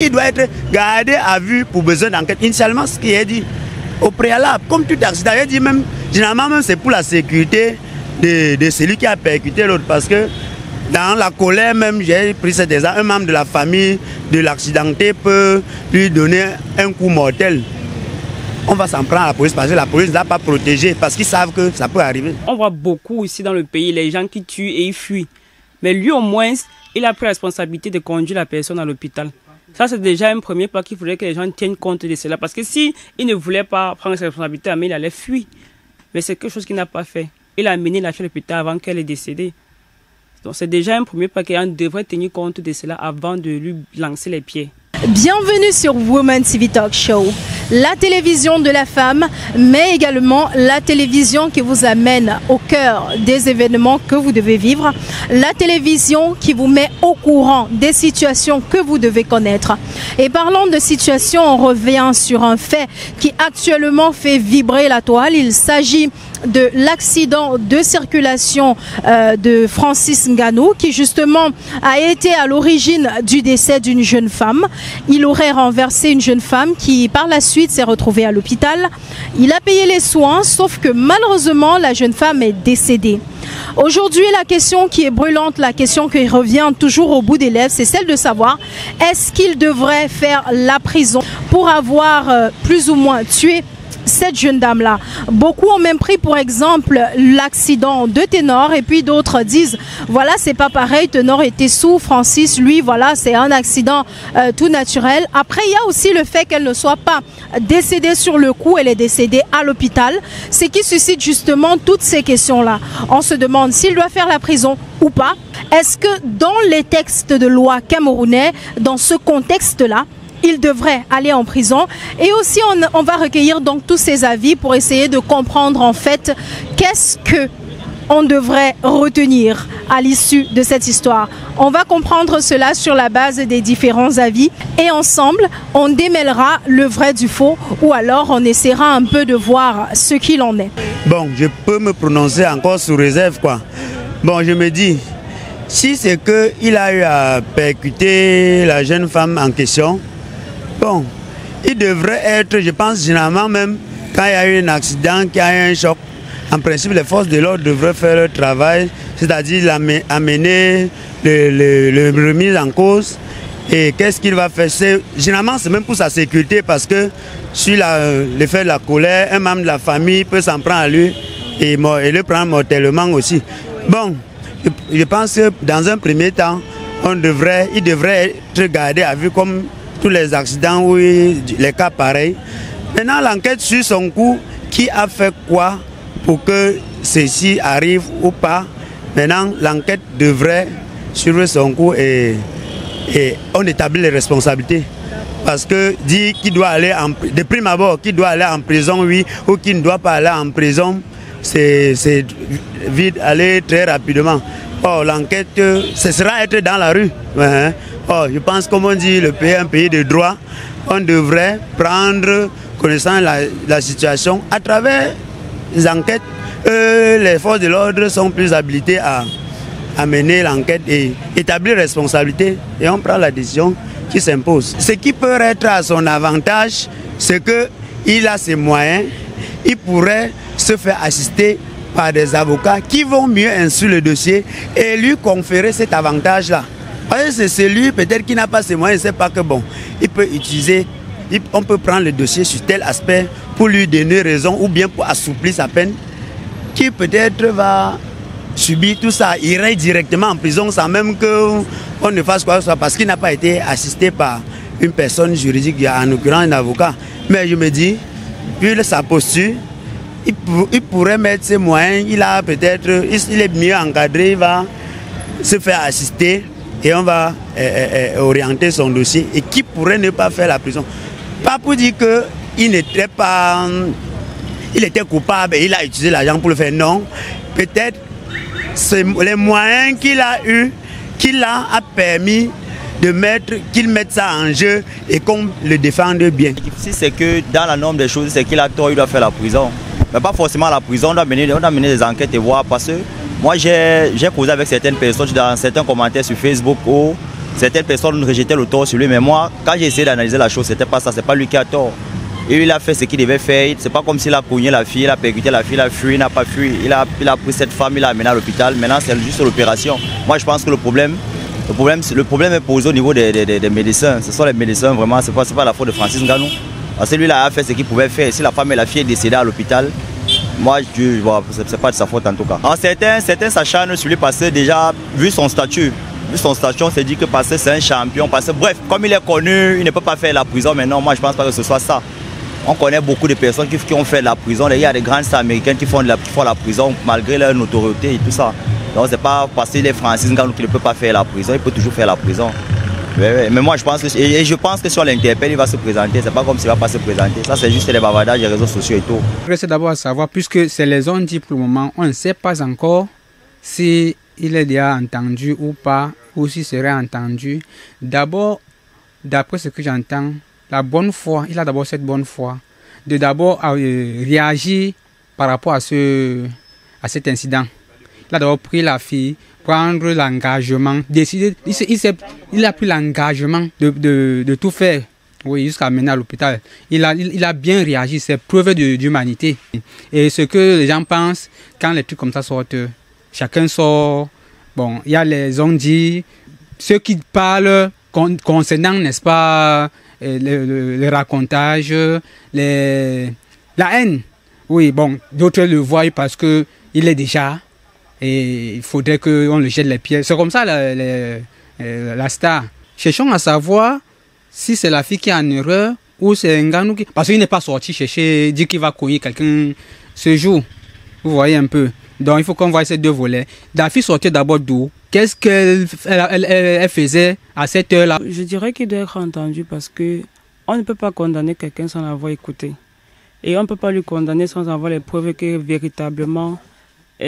Il doit être gardé à vue pour besoin d'enquête. Initialement, ce qui est dit au préalable, comme tout accident, il dit même, généralement même c'est pour la sécurité de celui qui a percuté l'autre. Parce que dans la colère même, j'ai pris cet exemple, un membre de la famille de l'accidenté peut lui donner un coup mortel. On va s'en prendre à la police parce que la police ne l'a pas protégé, parce qu'ils savent que ça peut arriver. On voit beaucoup ici dans le pays les gens qui tuent et ils fuient. Mais lui au moins, il a pris la responsabilité de conduire la personne à l'hôpital. Ça, c'est déjà un premier pas qu'il faudrait que les gens tiennent compte de cela. Parce que s'il ne voulait pas prendre ses responsabilités, il allait fuir. Mais c'est quelque chose qu'il n'a pas fait. Il a amené la fille à l'hôpital avant qu'elle ait décédé. Donc c'est déjà un premier pas qu'on devrait tenir compte de cela avant de lui lancer les pieds. Bienvenue sur Women TV Talk Show, la télévision de la femme, mais également la télévision qui vous amène au cœur des événements que vous devez vivre, la télévision qui vous met au courant des situations que vous devez connaître. Et parlant de situations, on revient sur un fait qui actuellement fait vibrer la toile. Il s'agit de l'accident de circulation de Francis Ngannou, qui justement a été à l'origine du décès d'une jeune femme. Il aurait renversé une jeune femme qui par la suite s'est retrouvée à l'hôpital. Il a payé les soins, sauf que malheureusement la jeune femme est décédée. Aujourd'hui, la question qui est brûlante, la question qui revient toujours au bout des lèvres, c'est celle de savoir est-ce qu'il devrait faire la prison pour avoir plus ou moins tué cette jeune dame-là. Beaucoup ont même pris pour exemple l'accident de Ténor et puis d'autres disent voilà, c'est pas pareil, Ténor était sous, Francis, lui, voilà, c'est un accident tout naturel. Après, il y a aussi le fait qu'elle ne soit pas décédée sur le coup, elle est décédée à l'hôpital, ce qui suscite justement toutes ces questions-là. On se demande s'il doit faire la prison ou pas. Est-ce que dans les textes de loi camerounais, dans ce contexte-là, il devrait aller en prison? Et aussi on va recueillir donc tous ces avis pour essayer de comprendre en fait qu'est-ce que on devrait retenir à l'issue de cette histoire. On va comprendre cela sur la base des différents avis et ensemble on démêlera le vrai du faux ou alors on essaiera un peu de voir ce qu'il en est. Bon, je peux me prononcer encore sous réserve quoi. Bon, je me dis, si c'est qu'il a eu à percuter la jeune femme en question, bon, il devrait être, je pense, généralement même, quand il y a eu un accident, qu'il y a eu un choc, en principe, les forces de l'ordre devraient faire leur travail, c'est-à-dire amener le remise en cause. Et qu'est-ce qu'il va faire? Généralement, c'est même pour sa sécurité, parce que sur l'effet de la colère, un membre de la famille peut s'en prendre à lui et le prendre mortellement aussi. Bon, je pense que dans un premier temps, il devrait être gardé à vue comme tous les accidents ou les cas pareils. Maintenant, l'enquête sur son coup, qui a fait quoi pour que ceci arrive ou pas. Maintenant, l'enquête devrait suivre son cours et on établit les responsabilités. Parce que dire qu'il doit aller de prime abord, qu'il doit aller en prison, oui, ou qu'il ne doit pas aller en prison, c'est vite aller très rapidement. Or, l'enquête, ce sera être dans la rue. Or, je pense, comme on dit, le pays est un pays de droit. On devrait prendre connaissance de la situation à travers les enquêtes. Les forces de l'ordre sont plus habilitées à mener l'enquête et établir responsabilité. Et on prend la décision qui s'impose. Ce qui peut être à son avantage, c'est qu'il a ses moyens. Il pourrait se faire assister par des avocats qui vont mieux instruire le dossier et lui conférer cet avantage-là. C'est celui peut-être qui n'a pas ses moyens, il ne sait pas que bon, il peut utiliser, on peut prendre le dossier sur tel aspect pour lui donner raison ou bien pour assouplir sa peine, qui peut-être va subir tout ça, irait directement en prison sans même qu'on ne fasse quoi que ce soit parce qu'il n'a pas été assisté par une personne juridique, en l'occurrence un avocat. Mais je me dis, vu sa posture, il pourrait mettre ses moyens, il est mieux encadré, il va se faire assister et on va orienter son dossier et qui pourrait ne pas faire la prison. Pas pour dire qu'il n'était pas, il était coupable et il a utilisé l'argent pour le faire, non. Peut-être les moyens qu'il a eu, qu'il a permis qu'il mette ça en jeu et qu'on le défende bien. Si c'est que dans la norme des choses, c'est qu'il a tort, il doit faire la prison. Mais pas forcément la prison, on doit mener des enquêtes et voir. Parce que moi, j'ai causé avec certaines personnes dans certains commentaires sur Facebook où certaines personnes rejetaient le tort sur lui. Mais moi, quand j'ai essayé d'analyser la chose, c'était pas ça, c'est pas lui qui a tort. Et il a fait ce qu'il devait faire. C'est pas comme s'il a cogné la fille, il a percuté la fille, il a fui, il n'a pas fui. Il a pris cette femme, il l'a amenée à l'hôpital. Maintenant, c'est juste l'opération. Moi, je pense que le problème est posé au niveau des médecins. Ce sont les médecins, vraiment, c'est pas la faute de Francis Ngannou. Parce que lui, il a fait ce qu'il pouvait faire. Si la femme et la fille est décédée à l'hôpital, moi, c'est pas de sa faute en tout cas. Certains s'acharnent sur lui parce que déjà, vu son statut, on s'est dit que parce que c'est un champion, parce que bref, comme il est connu, il ne peut pas faire la prison maintenant. Moi, je pense pas que ce soit ça. On connaît beaucoup de personnes qui ont fait la prison. Il y a des grandes stars américaines qui font la prison malgré leur notoriété et tout ça. Donc c'est pas parce qu'il est Francis Ngannou qu'il ne peut pas faire la prison, il peut toujours faire la prison. Mais moi je pense que si on l'interpelle, il va se présenter. C'est pas comme s'il ne va pas se présenter. Ça c'est juste les bavardages des réseaux sociaux et tout. C'est d'abord à savoir, puisque c'est les on dit pour le moment, on ne sait pas encore si il est déjà entendu ou pas, ou s'il serait entendu. D'abord, d'après ce que j'entends, la bonne foi, il a d'abord cette bonne foi de d'abord réagir par rapport à cet incident. Il a d'abord pris la fille, prendre l'engagement, décider, il a pris l'engagement de tout faire, oui, jusqu'à mener à l'hôpital. Il a bien réagi, c'est preuve d'humanité. Et ce que les gens pensent, quand les trucs comme ça sortent, chacun sort, bon, il y a les on-dit, ceux qui parlent concernant, n'est-ce pas, le racontage, la haine. Oui, bon, d'autres le voient parce qu'il est déjà, et il faudrait qu'on le jette les pieds. C'est comme ça la star. Cherchons à savoir si c'est la fille qui est en erreur ou c'est Ngannou qui... Parce qu'il n'est pas sorti chercher, dire qu'il va courir quelqu'un ce jour. Vous voyez un peu. Donc il faut qu'on voie ces deux volets. La fille sortait d'abord d'où? Qu'est-ce qu'elle faisait à cette heure-là? Je dirais qu'il doit être entendu parce que on ne peut pas condamner quelqu'un sans l'avoir écouté. Et on ne peut pas lui condamner sans avoir les preuves que véritablement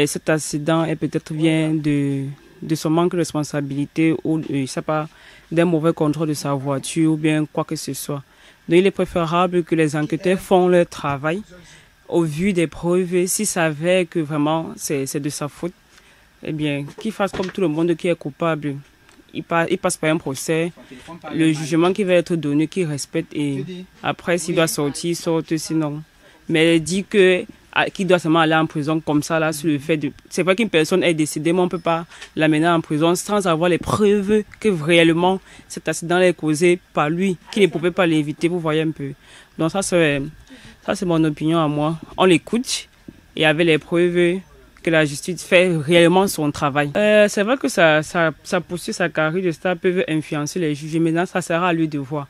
cet accident peut-être vient de son manque de responsabilité ou je sais pas, d'un mauvais contrôle de sa voiture ou bien quoi que ce soit. Donc il est préférable que les enquêteurs font leur travail au vu des preuves. S'ils savaient que vraiment c'est de sa faute, eh bien qu'il fasse comme tout le monde qui est coupable. Il passe par un procès, le jugement qui va être donné, qu'il respecte et après s'il doit sortir, il sorte sinon. Mais dit qu'il doit seulement aller en prison comme ça là sur le fait de... C'est vrai qu'une personne est décédée, mais on ne peut pas l'amener en prison sans avoir les preuves que réellement cet accident est causé par lui, qu'il ne pouvait pas l'éviter, vous voyez un peu. Donc ça c'est mon opinion à moi. On l'écoute et avec les preuves que la justice fait réellement son travail. C'est vrai que ça poursuit sa carrière de star peut influencer les juges. Maintenant, ça sert à lui de voir.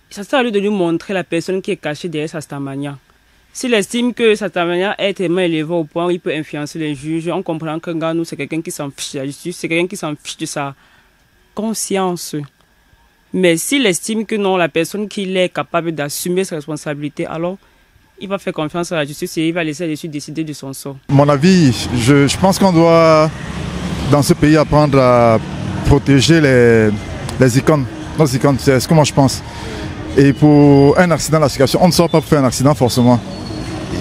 Ça sert à lui de lui montrer la personne qui est cachée derrière sa starmania. S'il estime que sa starmania est tellement élevée au point où il peut influencer les juges, on comprend que Ngannou, c'est quelqu'un qui s'en fiche de la justice, c'est quelqu'un qui s'en fiche de sa conscience. Mais s'il estime que non, la personne qu'il est capable d'assumer ses responsabilités, alors il va faire confiance à la justice et il va laisser les juges décider de son sort. Mon avis, je pense qu'on doit, dans ce pays, apprendre à protéger les icônes. Nos icônes, c'est ce que moi je pense. Et pour un accident de la circulation, on ne sort pas pour faire un accident forcément.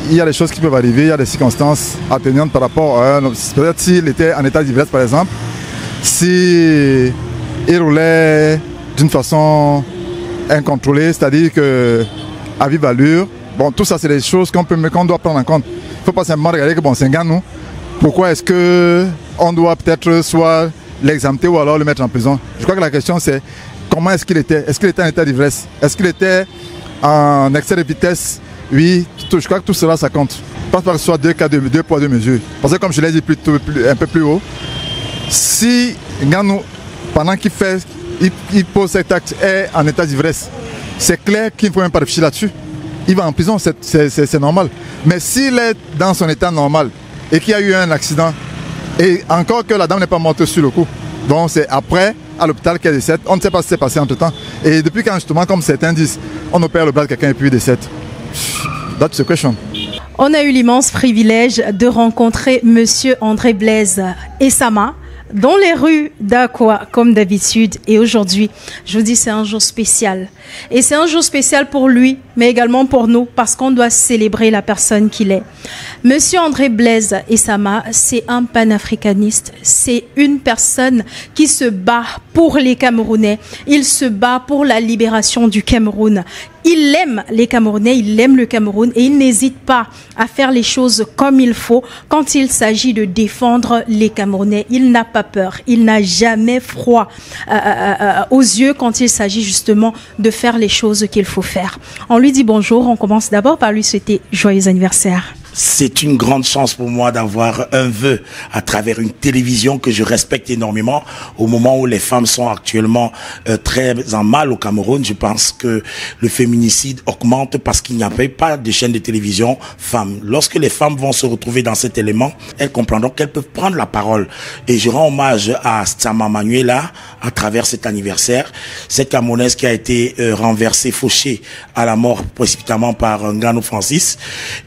Il y a des choses qui peuvent arriver, il y a des circonstances atténuantes par rapport à... Peut-être s'il était en état d'ivresse par exemple, s'il roulait d'une façon incontrôlée, c'est-à-dire qu'à vive allure. Bon, tout ça, c'est des choses qu'on doit prendre en compte. Il ne faut pas simplement regarder que bon, c'est Ngannou. Pourquoi est-ce qu'on doit peut-être soit l'exempter ou alors le mettre en prison? Je crois que la question, c'est comment est-ce qu'il était? Est-ce qu'il était en état d'ivresse? Est-ce qu'il était en excès de vitesse? Oui, je crois que tout cela, ça compte. Je ne pense pas que ce soit deux poids, deux mesures. Parce que comme je l'ai dit un peu plus haut, si Ngannou, pendant qu'il pose cet acte, est en état d'ivresse, c'est clair qu'il ne faut même pas réfléchir là-dessus. Il va en prison, c'est normal. Mais s'il est dans son état normal et qu'il y a eu un accident, et encore que la dame n'est pas morte sur le coup, donc c'est après, à l'hôpital qu'elle décède, on ne sait pas ce qui s'est passé entre temps. Et depuis quand justement, comme certains disent, on opère le bras de quelqu'un et puis il décède. That's the question. On a eu l'immense privilège de rencontrer Monsieur André Blaise Essama, dans les rues d'Aqua comme d'habitude. Et aujourd'hui, je vous dis, c'est un jour spécial. Et c'est un jour spécial pour lui, mais également pour nous, parce qu'on doit célébrer la personne qu'il est. Monsieur André Blaise Essama, c'est un panafricaniste. C'est une personne qui se bat pour les Camerounais. Il se bat pour la libération du Cameroun. Il aime les Camerounais, il aime le Cameroun et il n'hésite pas à faire les choses comme il faut quand il s'agit de défendre les Camerounais. Il n'a pas peur, il n'a jamais froid aux yeux quand il s'agit justement de faire les choses qu'il faut faire. On lui dit bonjour, on commence d'abord par lui souhaiter joyeux anniversaire. C'est une grande chance pour moi d'avoir un vœu à travers une télévision que je respecte énormément. Au moment où les femmes sont actuellement très en mal au Cameroun, je pense que le féminicide augmente parce qu'il n'y avait pas de chaîne de télévision femmes. Lorsque les femmes vont se retrouver dans cet élément, elles comprendront qu'elles peuvent prendre la parole. Et je rends hommage à Sama Manuela à travers cet anniversaire. Cette Camerounaise qui a été renversée, fauchée à la mort précipitamment par Ngannou Francis.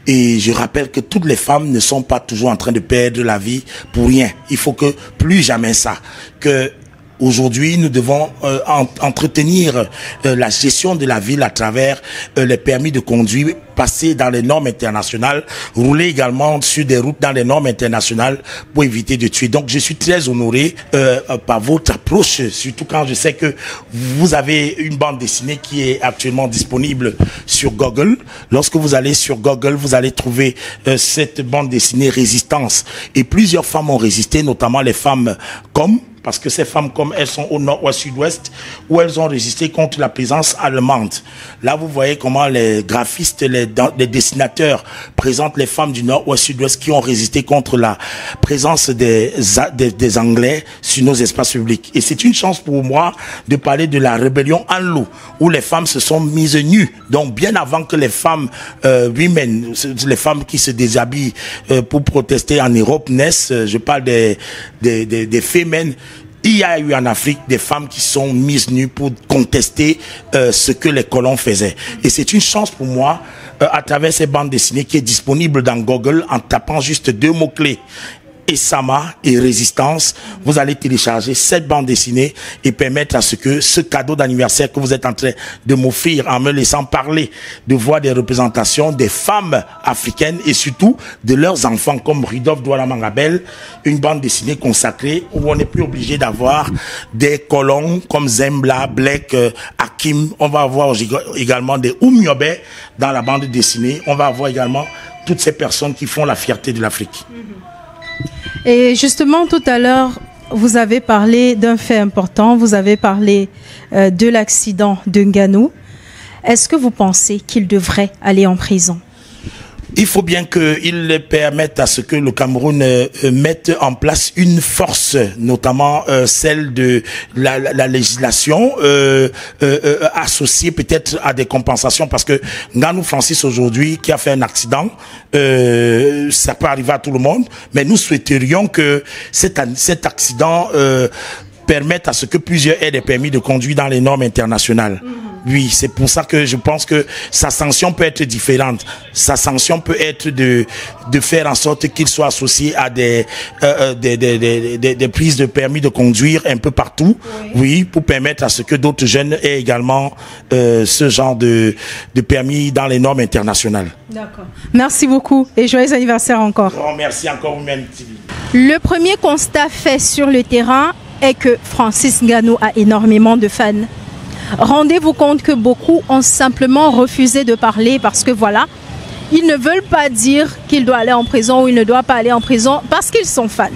Et je rappelle que toutes les femmes ne sont pas toujours en train de perdre la vie pour rien. Il faut que plus jamais ça, que aujourd'hui, nous devons entretenir la gestion de la ville à travers les permis de conduire, passer dans les normes internationales, rouler également sur des routes dans les normes internationales pour éviter de tuer. Donc, je suis très honoré par votre approche, surtout quand je sais que vous avez une bande dessinée qui est actuellement disponible sur Google. Lorsque vous allez sur Google, vous allez trouver cette bande dessinée Résistance. Et plusieurs femmes ont résisté, notamment les femmes comme... Parce que ces femmes, comme elles sont au nord ou au sud-ouest, où elles ont résisté contre la présence allemande. Là, vous voyez comment les graphistes, les dessinateurs présentent les femmes du nord ou au sud-ouest qui ont résisté contre la présence des Anglais sur nos espaces publics. Et c'est une chance pour moi de parler de la rébellion Anlou, où les femmes se sont mises nues. Donc, bien avant que les femmes, women, les femmes qui se déshabillent pour protester en Europe naissent, je parle des femmes. Il y a eu en Afrique des femmes qui sont mises nues pour contester ce que les colons faisaient. Et c'est une chance pour moi, à travers ces bandes dessinées qui est disponible dans Google, en tapant juste 2 mots-clés. Essama et Résistance, vous allez télécharger cette bande dessinée et permettre à ce que ce cadeau d'anniversaire que vous êtes en train de m'offrir en me laissant parler, de voir des représentations des femmes africaines et surtout de leurs enfants comme Rudolf Douala Mangabel, une bande dessinée consacrée où on n'est plus obligé d'avoir des colons comme Zembla, Blake, Hakim. On va avoir également des Oumiobe dans la bande dessinée. On va avoir également toutes ces personnes qui font la fierté de l'Afrique. Et justement, tout à l'heure, vous avez parlé d'un fait important, vous avez parlé de l'accident de Ngannou. Est-ce que vous pensez qu'il devrait aller en prison ? Il faut bien qu'ils permettent à ce que le Cameroun mette en place une force, notamment celle de la législation, associée peut-être à des compensations, parce que Ngannou Francis aujourd'hui, qui a fait un accident, ça peut arriver à tout le monde, mais nous souhaiterions que cet accident permette à ce que plusieurs aient des permis de conduire dans les normes internationales. Oui, c'est pour ça que je pense que sa sanction peut être différente. Sa sanction peut être de faire en sorte qu'il soit associé à des prises de permis de conduire un peu partout. Oui, pour permettre à ce que d'autres jeunes aient également ce genre de permis dans les normes internationales. D'accord. Merci beaucoup et joyeux anniversaire encore. Oh, merci encore vous-même. Le premier constat fait sur le terrain est que Francis Ngannou a énormément de fans. Rendez-vous compte que beaucoup ont simplement refusé de parler parce que voilà, ils ne veulent pas dire qu'il doit aller en prison ou il ne doit pas aller en prison parce qu'ils sont fans.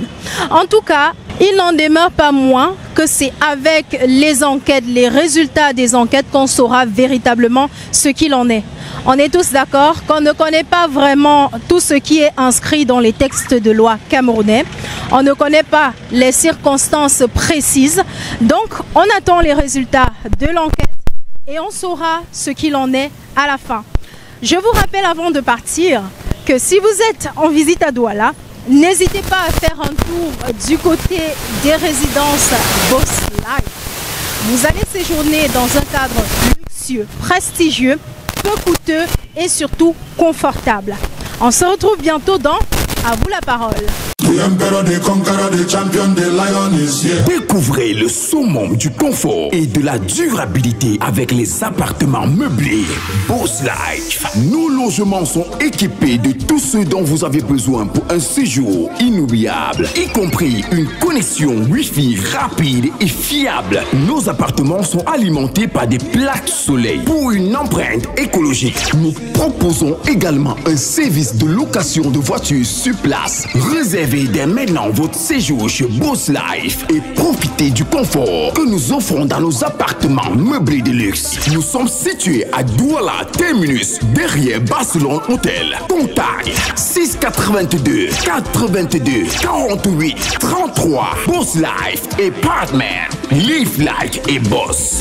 En tout cas, il n'en demeure pas moins que c'est avec les enquêtes, les résultats des enquêtes qu'on saura véritablement ce qu'il en est. On est tous d'accord qu'on ne connaît pas vraiment tout ce qui est inscrit dans les textes de loi camerounais. On ne connaît pas les circonstances précises. Donc, on attend les résultats de l'enquête et on saura ce qu'il en est à la fin. Je vous rappelle avant de partir que si vous êtes en visite à Douala, n'hésitez pas à faire un tour du côté des résidences Boss Life. Vous allez séjourner dans un cadre luxueux, prestigieux, peu coûteux et surtout confortable. On se retrouve bientôt dans À vous la parole. Découvrez le summum du confort et de la durabilité avec les appartements meublés Boss Life. Nos logements sont équipés de tout ce dont vous avez besoin pour un séjour inoubliable, y compris une connexion Wi-Fi rapide et fiable. Nos appartements sont alimentés par des plaques soleil. Pour une empreinte écologique, nous proposons également un service de location de voitures sur place. Réservez dès maintenant votre séjour chez Boss Life et profitez du confort que nous offrons dans nos appartements meublés de luxe. Nous sommes situés à Douala Terminus, derrière Barcelone Hotel. Contact 682 82 48 33. Boss Life et Partner. Live like a boss.